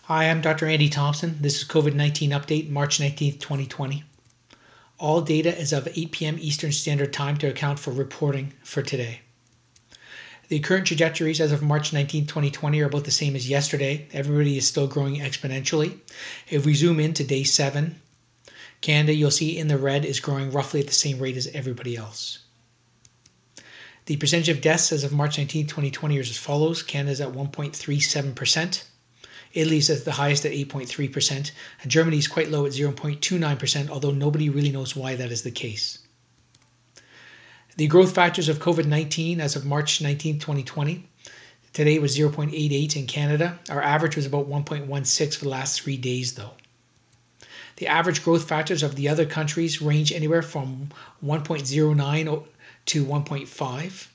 Hi, I'm Dr. Andy Thompson. This is COVID-19 update, March 19th, 2020. All data is of 8 p.m. Eastern Standard Time to account for reporting for today. The current trajectories as of March 19th, 2020 are about the same as yesterday. Everybody is still growing exponentially. If we zoom in to day 7, Canada, you'll see in the red, is growing roughly at the same rate as everybody else. The percentage of deaths as of March 19th, 2020 is as follows. Canada is at 1.37%. Italy is at the highest at 8.3%, and Germany is quite low at 0.29%, although nobody really knows why that is the case. The growth factors of COVID-19 as of March 19, 2020, today was 0.88 in Canada. Our average was about 1.16 for the last 3 days, though. The average growth factors of the other countries range anywhere from 1.09 to 1.5.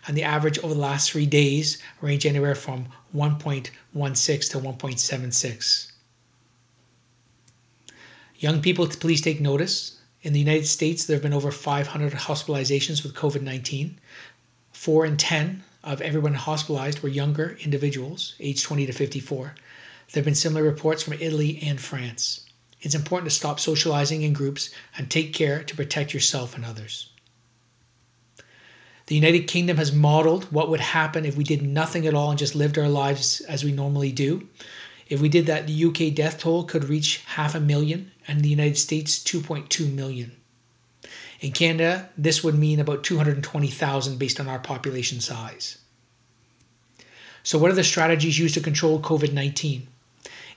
And the average over the last 3 days range anywhere from 1.16 to 1.76. Young people, please take notice. In the United States, there have been over 500 hospitalizations with COVID-19. 4 in 10 of everyone hospitalized were younger individuals, aged 20 to 54. There have been similar reports from Italy and France. It's important to stop socializing in groups and take care to protect yourself and others. The United Kingdom has modeled what would happen if we did nothing at all and just lived our lives as we normally do. If we did that, the UK death toll could reach 500,000 and the United States 2.2 million. In Canada, this would mean about 220,000 based on our population size. So what are the strategies used to control COVID-19?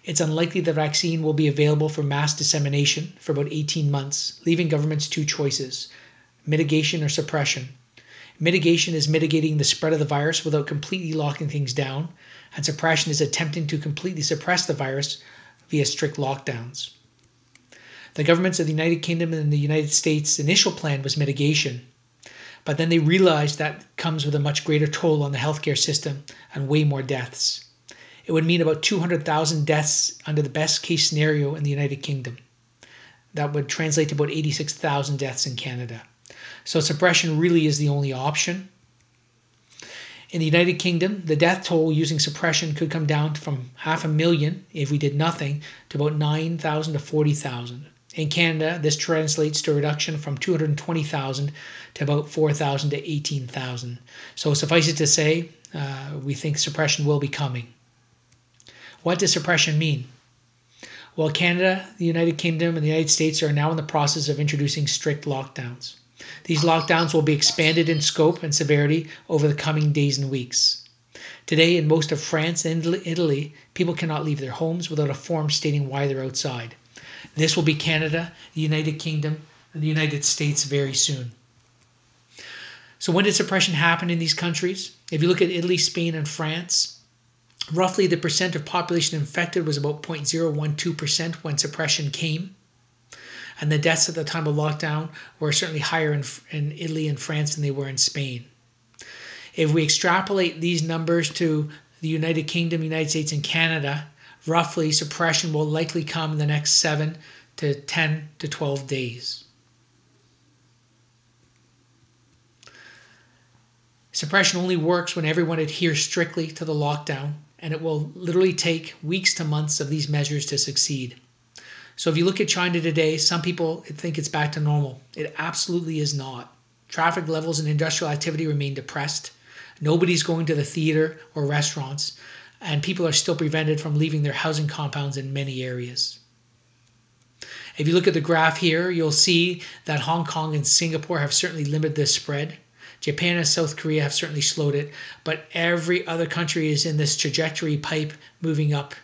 It's unlikely the vaccine will be available for mass dissemination for about 18 months, leaving governments 2 choices: mitigation or suppression. Mitigation is mitigating the spread of the virus without completely locking things down, and suppression is attempting to completely suppress the virus via strict lockdowns. The governments of the United Kingdom and the United States' initial plan was mitigation, but then they realized that comes with a much greater toll on the healthcare system and way more deaths. It would mean about 200,000 deaths under the best case scenario in the United Kingdom. That would translate to about 86,000 deaths in Canada. So suppression really is the only option. In the United Kingdom, the death toll using suppression could come down from 500,000 if we did nothing to about 9,000 to 40,000. In Canada, this translates to a reduction from 220,000 to about 4,000 to 18,000. So suffice it to say, we think suppression will be coming. What does suppression mean? Well, Canada, the United Kingdom, and the United States are now in the process of introducing strict lockdowns. These lockdowns will be expanded in scope and severity over the coming days and weeks. Today, in most of France and Italy, people cannot leave their homes without a form stating why they're outside. This will be Canada, the United Kingdom, and the United States very soon. So when did suppression happen in these countries? If you look at Italy, Spain, and France, roughly the percent of population infected was about 0.012% when suppression came. And the deaths at the time of lockdown were certainly higher in Italy and France than they were in Spain. If we extrapolate these numbers to the United Kingdom, United States, and Canada, roughly suppression will likely come in the next 7 to 10 to 12 days. Suppression only works when everyone adheres strictly to the lockdown, and it will literally take weeks to months of these measures to succeed. So if you look at China today, some people think it's back to normal. It absolutely is not. Traffic levels and industrial activity remain depressed. Nobody's going to the theater or restaurants, and people are still prevented from leaving their housing compounds in many areas. If you look at the graph here, you'll see that Hong Kong and Singapore have certainly limited this spread. Japan and South Korea have certainly slowed it, but every other country is in this trajectory pipe moving up.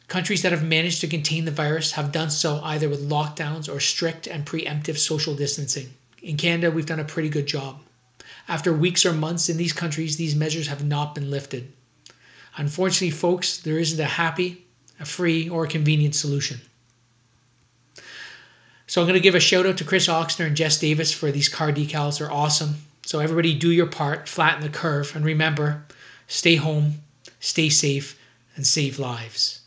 Countries that have managed to contain the virus have done so either with lockdowns or strict and preemptive social distancing. In Canada, we've done a pretty good job. After weeks or months in these countries, these measures have not been lifted. Unfortunately, folks, there isn't a happy, a free, or a convenient solution. So I'm going to give a shout out to Chris Oxner and Jess Davis for these car decals. They're awesome. So everybody do your part, flatten the curve, and remember, stay home, stay safe, and save lives.